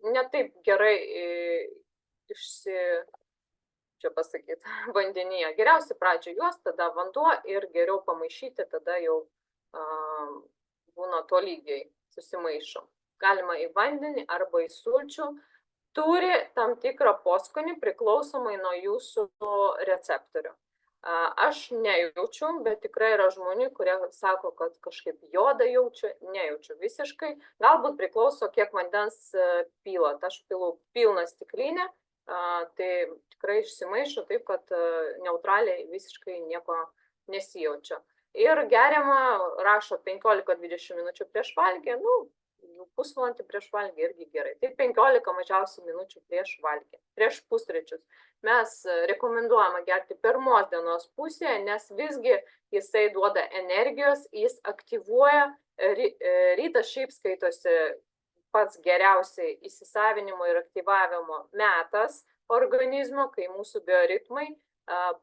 ne taip gerai vandenyje. Geriausia pradžioje juos, tada vanduo ir geriau pamaišyti, tada jau būna tolygiai susimaišo. Galima į vandenį arba į sulčių. Turi tam tikrą poskonį priklausomai nuo jūsų receptorių. Aš nejaučiu, bet tikrai yra žmonių, kurie sako, kad kažkaip jodą jaučiu, nejaučiu visiškai. Galbūt priklauso, kiek vandens pilat. Aš pilu pilną stiklinę, tai tikrai išsimaišo taip, kad neutraliai visiškai nieko nesijaučia. Ir geriama, rašo 15-20 minučių prieš valgį, pusvalandį prieš valgį irgi gerai. Tai 15 mažiausiai minučių prieš valgį, prieš pusryčius. Mes rekomenduojame gerti pirmos dienos pusėje, nes visgi jisai duoda energijos, jis aktyvuoja, rytas šiaip skaitosi pats geriausiai įsisavinimo ir aktyvavimo metas organizmo, kai mūsų bioritmai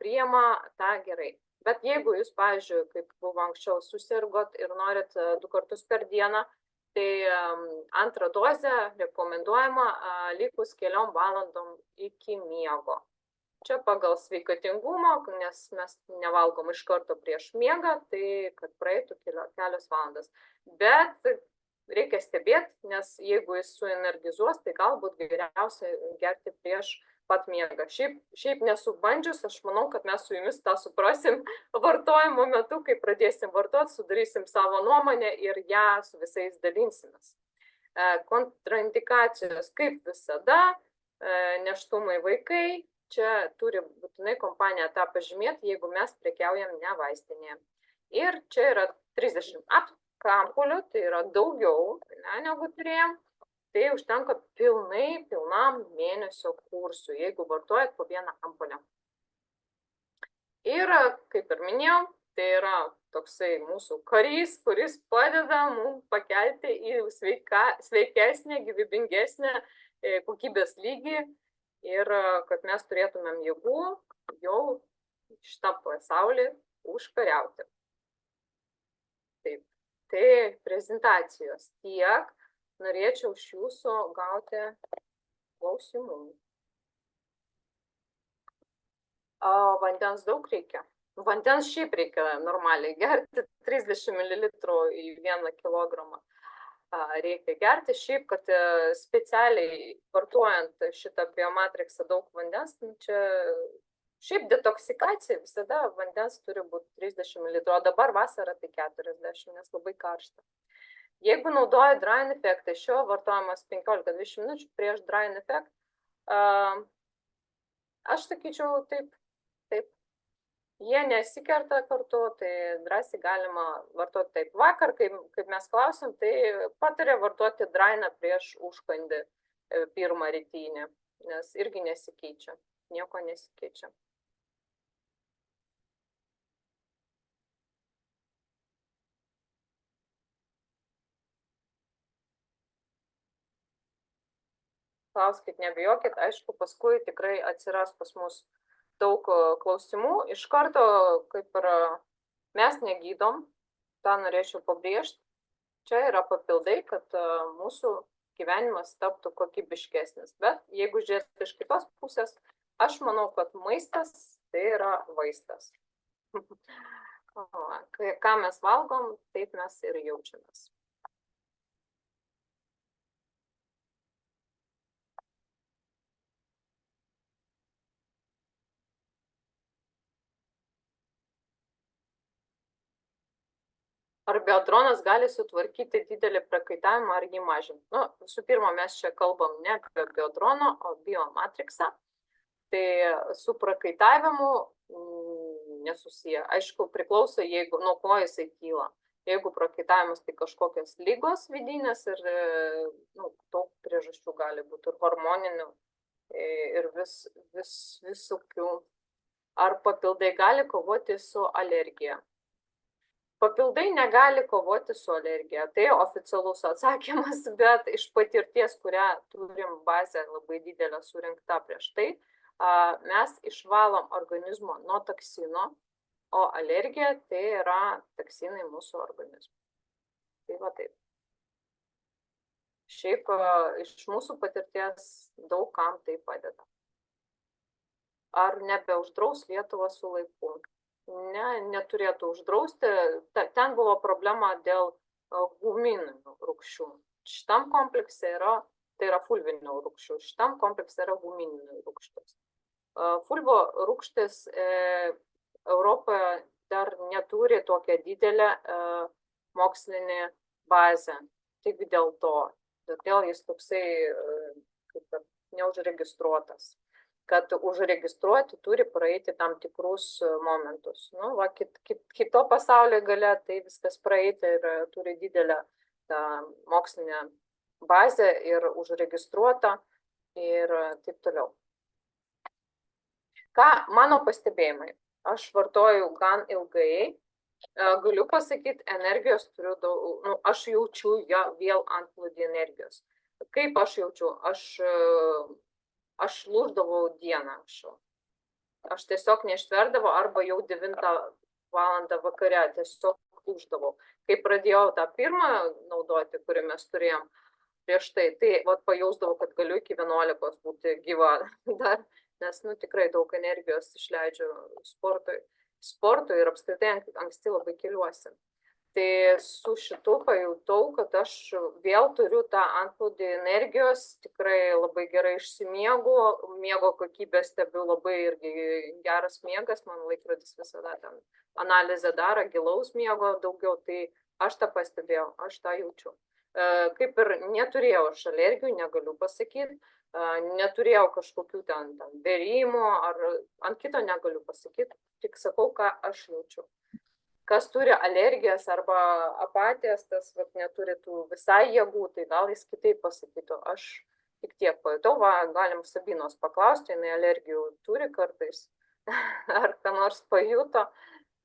priima tą gerai. Bet jeigu jūs, pavyzdžiui, kaip buvo anksčiau, susirgot ir norit 2 kartus per dieną, tai antrą dozę rekomenduojama likus keliom valandom iki miego. Čia pagal sveikatingumą, nes mes nevalgom iš karto prieš miegą, tai kad praeitų kelios valandas. Bet reikia stebėti, nes jeigu jis suenergizuos, tai galbūt geriausia gerti prieš pat miegą. Šiaip nesu bandžius, aš manau, kad mes su jumis tą suprasim vartojimo metu, kai pradėsim vartoti, sudarysim savo nuomonę ir ją su visais dalinsimės. Kontraindikacijos, kaip visada, nėštumai vaikai, čia turi būtinai kompanija tą pažymėti, jeigu mes prekiaujam ne vaistinėje. Ir čia yra 30 ampulių, tai yra daugiau negu turėjom. Tai užtenka pilnam mėnesio kursui, jeigu vartojat po 1 ampulę. Ir, kaip ir minėjau, tai yra toksai mūsų karys, kuris padeda mums pakelti į sveikesnę, gyvybingesnę kokybės lygį ir kad mes turėtumėm jėgų jau šitą pasaulį užkariauti. Taip, tai prezentacijos tiek. Norėčiau iš jūsų gauti klausimų. Vandens daug reikia. Vandens šiaip reikia normaliai gerti, 30 ml į 1 kilogramą reikia gerti. Šiaip, kad specialiai vartojant šitą biomatriksą daug vandens, čia šiaip detoksikacija visada vandens turi būti 30 ml, o dabar vasara tai 40, nes labai karšta. Jeigu naudoja drying effect, tai šio vartojamas 15-20 minučių prieš drying effect, aš sakyčiau taip. Jie nesikerta kartu, tai drąsiai galima vartoti taip. Vakar, kaip mes klausim, tai patarė vartoti dryingą prieš užkandį pirmą rytinį, nes irgi nesikeičia, nieko nesikeičia. Klauskit, nebijokit, aišku, paskui tikrai atsiras pas mus daug klausimų. Iš karto, kaip ir mes negydom, tą norėčiau pabrėžti, čia yra papildai, kad mūsų gyvenimas taptų kokybiškesnis. Bet jeigu žiūrėti iš kitos pusės, aš manau, kad maistas tai yra vaistas. Ką mes valgom, taip mes ir jaučiamės. Ar biodronas gali sutvarkyti didelį prakaitavimą ar jį mažinti? Nu, visų pirma, mes čia kalbam ne apie biodroną, o biomatriksą. Tai su prakaitavimu nesusiję. Aišku, priklauso, nuo ko jisai kyla. Jeigu prakaitavimas, tai kažkokios ligos vidinės ir daug priežasčių gali būti ir hormoninių, ir visokių. Ar papildai gali kovoti su alergija? Papildai negali kovoti su alergija. Tai oficialus atsakymas, bet iš patirties, kurią turim bazę labai didelę surinkta prieš tai, mes išvalom organizmo nuo toksino, o alergija tai yra toksinai mūsų organizmo. Tai va taip. Šiaip iš mūsų patirties daug kam tai padeda. Ar nebeuždraus Lietuvą su laiku? Ne, neturėtų uždrausti. Ten buvo problema dėl gumininių rūgščių. Šitam komplekse tai yra fulvinių rūgščių, šitam komplekse yra gumininių rūgštis. Fulvo rūgštis Europoje dar neturi tokią didelę mokslinę bazę. Tik dėl to. Todėl jis toksai kaip neužregistruotas. Kad užregistruoti turi praeiti tam tikrus momentus. Kito pasaulio gale tai viskas praeiti ir turi didelę mokslinę bazę ir užregistruotą ir taip toliau. Mano pastebėjimai? Aš vartoju gan ilgai. Galiu pasakyti, energijos turiu daug, aš jaučiu vėl antplūdį energijos. kaip aš jaučiu, aš lūždavau dieną anksčiau. Aš tiesiog neištverdavau arba jau 9 valandą vakare tiesiog lūždavau. Kai pradėjau tą pirmą naudoti, kurį mes turėjom prieš tai vat pajausdavau, kad galiu iki 11 būti gyva dar, nes tikrai daug energijos išleidžiu sportui ir apskritai anksti labai keliuosi. Tai su šitu pajutau, kad aš vėl turiu tą antplūdį energijos, tikrai labai gerai išsimiegu, miego kokybę stebiu labai irgi geras miegas, man laikrodis visada ten analizę daro, gilaus miego daugiau, tai aš tą pastebėjau, aš tą jaučiu. Kaip ir neturėjau aš alergijų, negaliu pasakyti, neturėjau kažkokių ten bėrimų, ar ant kito negaliu pasakyti, tik sakau, ką aš jaučiu. Kas turi alergijas arba apatijas, tas neturi tų visai jėgų, tai gal jis kitaip pasakytų. Aš tik tiek pajutau, galim Sabinos paklausti, jinai alergijų turi kartais, ar ką nors pajuto,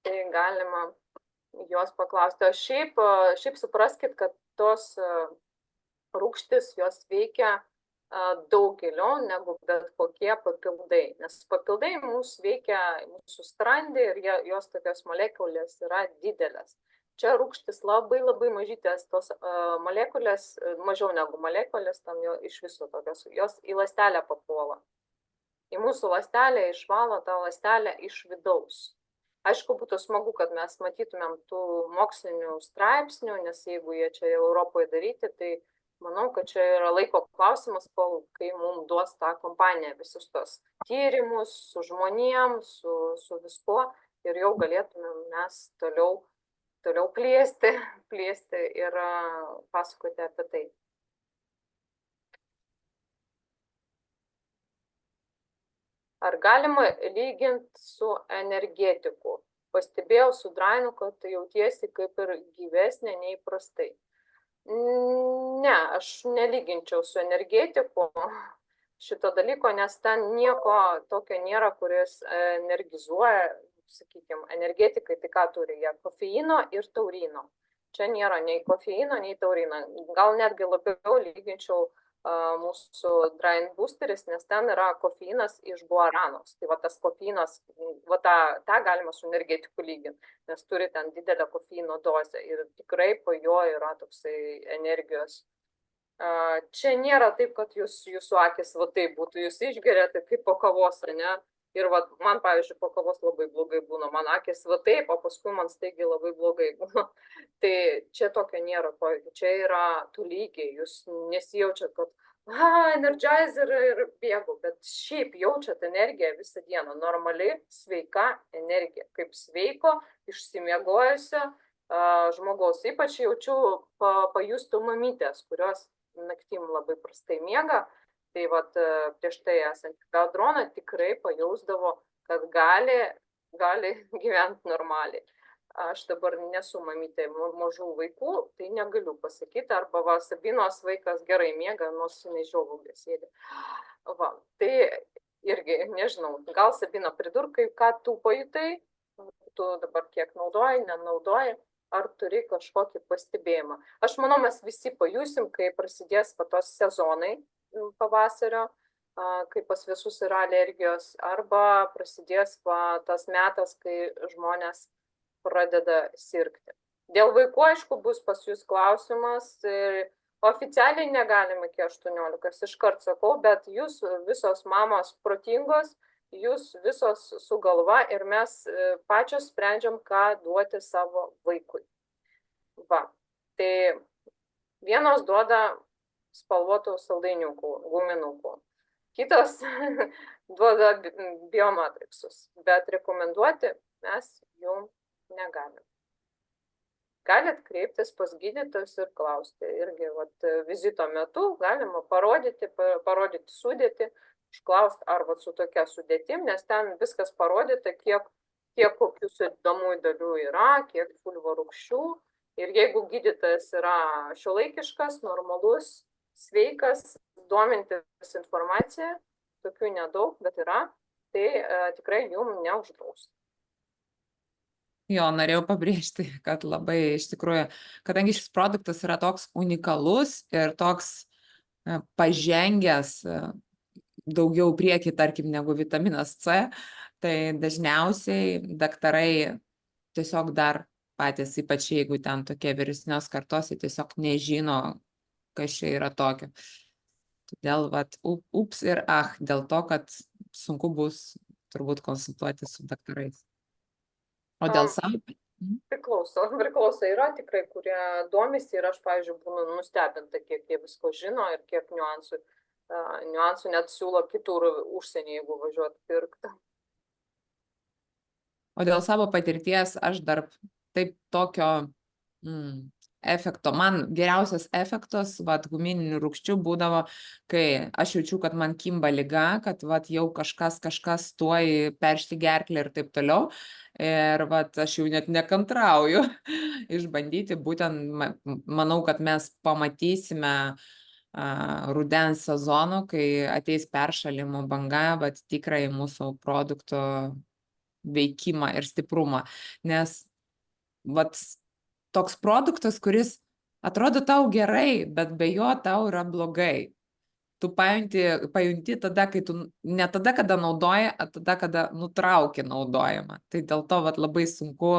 tai galima jos paklausti. O šiaip supraskit, kad tos rūgštis jos veikia daug giliau negu bet kokie papildai, nes papildai mūsų veikia mūsų strandį ir jos tokios molekulės yra didelės. Čia rūgštis labai mažytės, tos molekulės, mažiau negu molekulės, tam iš viso tokios, jos į ląstelę papuola. Į mūsų ląstelę išvalo tą ląstelę iš vidaus. Aišku, būtų smagu, kad mes matytumėm tų mokslinių straipsnių, nes jeigu jie čia Europoje daryti, tai manau, kad čia yra laiko klausimas, kai mums duos tą kompaniją visus tos tyrimus su žmonėm, su viskuo ir jau galėtumėm mes toliau plėsti ir pasakoti apie tai. Ar galima lyginti su energetiku? Pastebėjau su Drainu, kad jautiesi kaip ir gyvesnė nei prastai. Ne, aš nelyginčiau su energetiku šito dalyko, nes ten nieko tokio nėra, kuris energizuoja, sakykime, energetikai, tai ką turi jie, kofeino ir taurino. Čia nėra nei kofeino, nei taurino. Gal netgi labiau lyginčiau mūsų Drain Boosteris, nes ten yra kofeinas iš guaranos. Tai va tas kofeinas, va tą galima su energetiku lyginti, nes turi ten didelę kofeino dozę ir tikrai po jo yra toksai energijos. Čia nėra taip, kad jūsų akis va taip būtų, jūs išgeriate kaip po kavos, ne? Ir va, man, pavyzdžiui, po kavos labai blogai būna, man akis va taip, o paskui man staigiai labai blogai būna. Tai čia tokio nėra, čia yra tų lygiai, jūs nesijaučiat, kad energizer ir bėgu, bet šiaip jaučiat energiją visą dieną, normali, sveika energija, kaip sveiko, išsimiegojusio žmogaus. Ypač jaučiu pajustų mamytės, kurios naktim labai prastai miega. Tai vat prieš tai esant Audrona tikrai pajausdavo, kad gali gyventi normaliai. Aš dabar nesu mamytė mažų vaikų, tai negaliu pasakyti, arba va, Sabinos vaikas gerai miega, nors jinai žiovulė sėdi. Va, tai irgi nežinau, gal Sabina pridurkai, ką tu pajutai, tu dabar kiek naudoji, nenaudoji, ar turi kažkokį pastebėjimą. Aš manau, mes visi pajusim, kai prasidės tos sezonai pavasario, kai pas visus yra alergijos, arba prasidės tas metas, kai žmonės pradeda sirgti. Dėl vaikų, aišku, bus pas jūs klausimas, oficialiai negalim iki 18, iškart sakau, bet jūs visos mamos protingos, jūs visos su galva ir mes pačios sprendžiam, ką duoti savo vaikui. Va, tai vienos duoda spalvotų saldainiukų, guminukų. Kitos duoda biomatriksus, bet rekomenduoti mes jų negalim. Galit kreiptis pas gydytojus ir klausti. Irgi vizito metu galima parodyti sudėtį, išklausti ar su tokia sudėtim, nes ten viskas parodyta, kiek kokių sudedamųjų dalių yra, kiek fulvo rūgščių. Ir jeigu gydytojas yra šiuolaikiškas, normalus, sveikas, duomintis informaciją, tokių nedaug, bet yra, tai tikrai jum neuždraus. Jo, norėjau pabrėžti, kad labai iš tikrųjų, kadangi šis produktas yra toks unikalus ir toks pažengęs daugiau prieki, tarkim, negu vitaminas C, tai dažniausiai daktarai tiesiog dar patys, ypač jeigu ten tokie vyresnios kartos, tiesiog nežino, kas čia yra tokio. Todėl, vat, ups ir dėl to, kad sunku bus turbūt konsultuoti su daktarais. O dėl savo? Priklauso. Yra tikrai, kurie domisi ir aš, pavyzdžiui, būnu nustebinta, kiek jie visko žino ir kiek niuansų net siūlo kitur užsienį, jeigu važiuot pirkti. O dėl savo patirties aš dar taip tokio efekto, man geriausias efektas, vat, gumininių rūgščių būdavo, kai aš jaučiu, kad man kimba liga, kad vat, jau kažkas tuoj peršti gerklę ir taip toliau. Ir vat, aš jau net nekantrauju išbandyti, būtent manau, kad mes pamatysime rudens sezonų, kai ateis peršalimo banga, bet tikrai mūsų produktų veikimą ir stiprumą, nes vat, toks produktas, kuris atrodo tau gerai, bet be jo tau yra blogai. Tu pajunti tada, kai tu, ne tada, kada naudoji, o tada, kada nutrauki naudojimą. Tai dėl to vat, labai sunku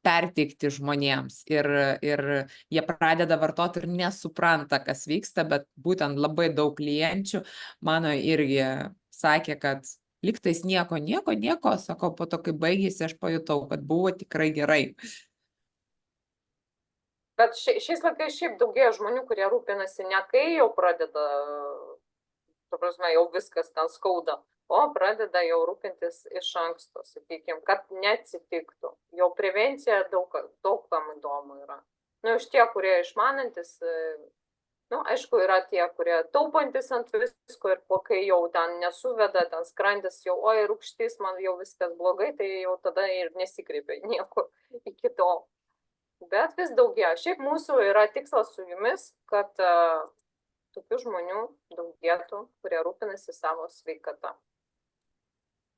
perteikti žmonėms ir jie pradeda vartoti ir nesupranta, kas vyksta, bet būtent labai daug klienčių mano irgi sakė, kad lygtais nieko, sako, po to, kai baigėsi, aš pajutau, kad buvo tikrai gerai. Bet šiais laikais šiaip daugėja žmonių, kurie rūpinasi ne kai jau pradeda, tu prasme, jau viskas ten skauda, o pradeda jau rūpintis iš anksto, sakykime, kad neatsitiktų. Jau prevencija daug kam įdomu yra. Iš tie, kurie išmanantis, aišku, yra tie, kurie taupantis ant visko ir kai jau ten nesuveda, ten skrandis jau, oi, rūgštys, man jau viskas blogai, tai jau tada ir nesikreipia niekur iki tol. Bet vis daugiau. Šiaip mūsų yra tikslas su jumis, kad tokių žmonių daugėtų, kurie rūpinasi savo sveikata.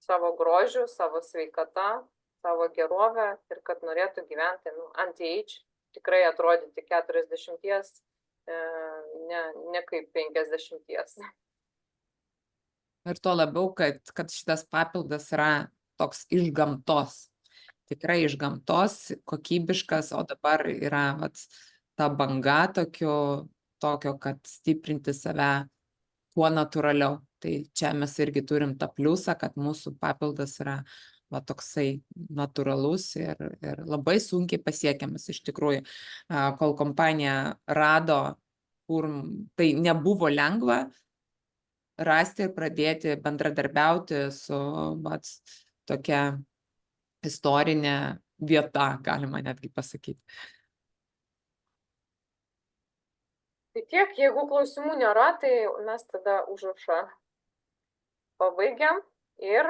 Savo grožiu, savo sveikata, savo gerovę ir kad norėtų gyventi anti-age, tikrai atrodyti 40, ne kaip 50. Ir tuo labiau, kad šitas papildas yra toks iš gamtos. Tikrai iš gamtos, kokybiškas, o dabar yra vat, ta banga tokio, kad stiprinti save kuo natūraliau. Tai čia mes irgi turim tą pliusą, kad mūsų papildas yra toksai natūralus ir labai sunkiai pasiekiamas iš tikrųjų. Kol kompanija rado, kur tai nebuvo lengva rasti ir pradėti bendradarbiauti su tokia istorinė vieta, galima netgi pasakyti. Tai tiek, jeigu klausimų nėra, tai mes tada užrašą pabaigiam ir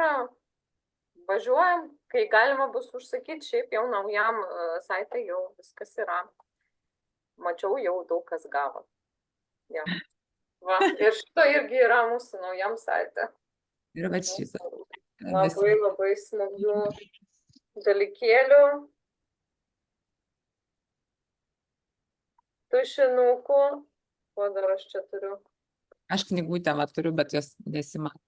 važiuojam, kai galima bus užsakyti, šiaip jau naujam saitai jau viskas yra. Mačiau, jau daug kas gavo. Ja. Va, ir šito irgi yra mūsų naujam saite. Ir va šitą. Labai smagių dalykėlių, tušinukų, ko dar aš čia turiu? Aš knygutę turiu, bet jos nesimato.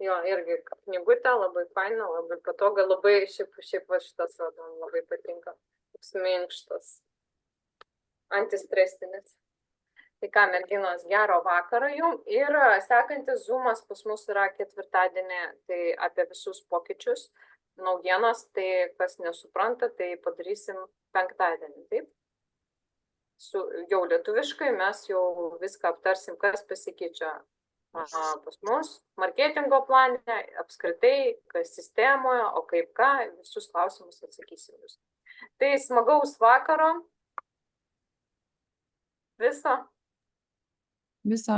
Jo, irgi knygutė, labai faina, labai patoga, labai šiaip va šitas man labai patinka, toks minkštas, antistresinis. Tai ką, merginos, gero vakaro jums ir sekantis zoomas pas mus yra ketvirtadienį, tai apie visus pokyčius, naujienas, tai kas nesupranta, tai padarysim penktadienį, taip? Jau lietuviškai mes jau viską aptarsim, kas pasikeičia pas mus, marketingo plane, apskritai, kas sistemoje, o kaip ką, visus klausimus atsakysim jūs. Tai smagaus vakaro. Viso. Viso.